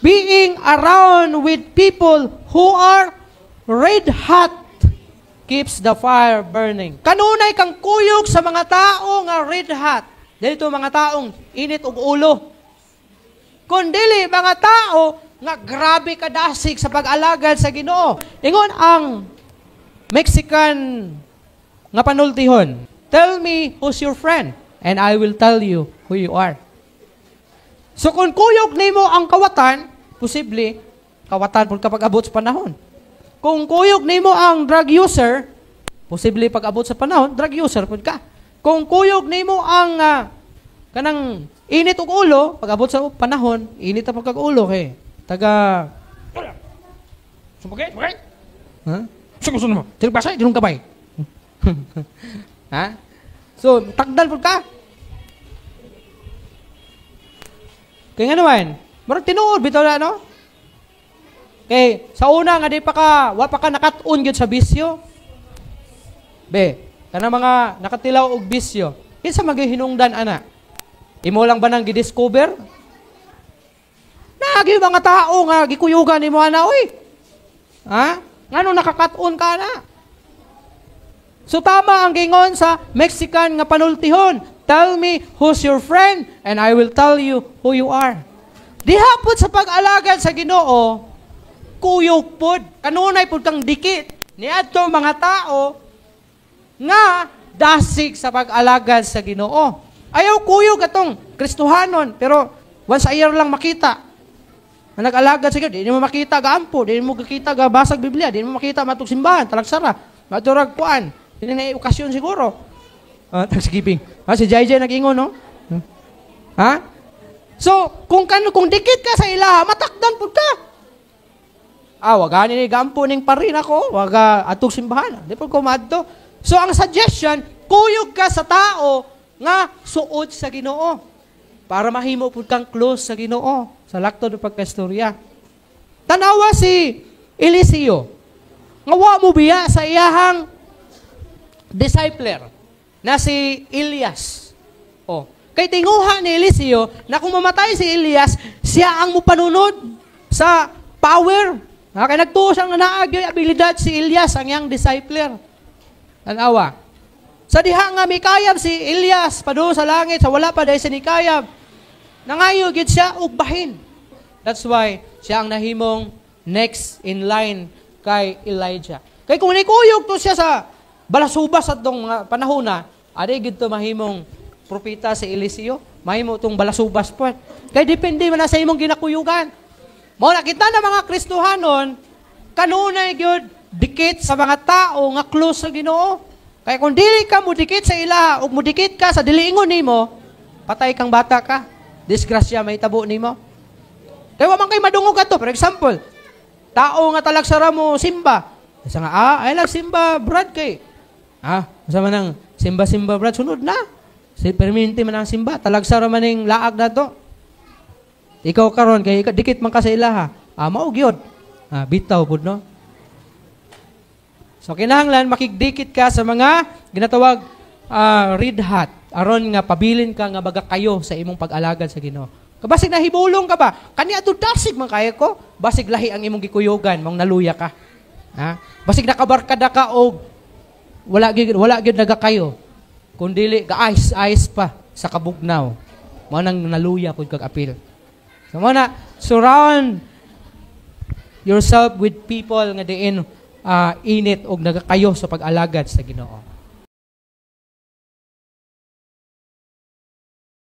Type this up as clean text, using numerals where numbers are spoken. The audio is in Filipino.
being around with people who are red hot keeps the fire burning. Kanunay kang kuyog sa mga tao nga red hot. Dito mga taong init og ulo. Kundili mga tao nga grabe kadasig sa pag-alagad sa Ginoo. Ingon ang Mexican nga panultihon, tell me who's your friend and I will tell you who you are. So kung kuyog nimo ang kawatan, posible kawatan pud kapag abot sa panahon. Kung kuyog nimo ang drug user, posible pag abot sa panahon, drug user pud ka. Kung kuyog nimo ang kanang init og ulo, pag abot sa panahon, init ang pagkag-ulo kay taga Sumpagay? Ha? Sugusun mo. Tinong basay, tinong kabay. Ha? So, tagdan pud ka. Kaya nga naman, marang tinuod, bitaw na, no? Kaya, sa una nga, di pa ka, wa pa ka nakatun yun sa bisyo. Be, kana mga nakatilaw og bisyo, kinsa maghihinungdan, ana? Imo lang ba nang gidiscover? Nagi mga tao nga, gikuyugan ni mo, ana, oy. Ha? Ngano nakakatun ka na? So, tama ang gingon sa Mexican nga panultihon. Tell me who's your friend and I will tell you who you are. Dihapot sa pag-alagad sa Ginoo, kuyog pod, kanunay pod kang dikit. Niadto mga tao nga dasig sa pag-alagad sa Ginoo. Ayaw kuyog atong Kristohanon, pero once a year lang makita. Na nag-alagad sa Ginoo, di mo makita gaampo, di mo makita ga basag Biblia, di mo makita matug simbahan, talagsara, maturag kuan. Hindi na okasyon siguro. Thanksgiving. Si JJ nag-ingon, no? Ha? So, kung dikit ka sa ilaha, matakdan po ka. Wag ni gampo ning parin ako, wag atog simbahan. Di po kumadto. So, ang suggestion, kuyog ka sa tao nga suod sa Ginoo para mahimo pud kang close sa Ginoo sa laktod ng pagkastorya. Tanawa si Eliseo. Nga wa mo biya sa iyahang discipler na si Elias. Kay tinguha ni Eliseo na kung mamatay si Elias, siya ang mupanunod sa power. Kaya nagtuo siyang naagyoy abilidad si Elias, ang iyang discipler. Tanawa. Sa diha nga mikayab si Elias padung sa langit, sa wala pa dahil sa nikayab, nangayo gid siya og bahin. That's why siya ang nahimong next in line kay Elijah. Kay kung nikuyog to siya sa balasubas at itong panahon na, adi gid to mahimong propeta si Eliseo, mahimo itong balasubas po. Kaya depende man na sa imong ginakuyugan. Mao nakita na mga Kristohanon, kanunay gyud dikit sa mga tao nga close sa Ginoo. Kaya kung dili ka mo dikit sa ila, ug mo dikit ka sa diliingon nimo, patay kang bata ka. Disgrasya may tabo nimo. Kaya wa man kay madungog ato. For example, tao nga talagsara mo simba. Isa nga, ay lang simba, brad kay. Masama nang simba-simba, brad, sunod na. Perminti man ang simba, talagsara man ning laag na to. Ikaw karon kay dikit man ka sa ilaha. Mao gyud. Bitaw pud no. So kinahanglan makigdikit ka sa mga ginatawag red hot aron nga pabilin ka nga baga kayo sa imong pag-alagad sa Ginoo. Kabasig nahibulong ka ba? Kani adto dasig man kay ko, basig lahi ang imong gikuyogan, mong naluya ka. Basig nakabarkada ka og wala gyud nagakayo. Kundili ka ice pa sa kabugnaw. Mao nang naluya pud kag apil. So mo na surround yourself with people nga diin init og nagakayo sa pag-alagad sa Ginoo.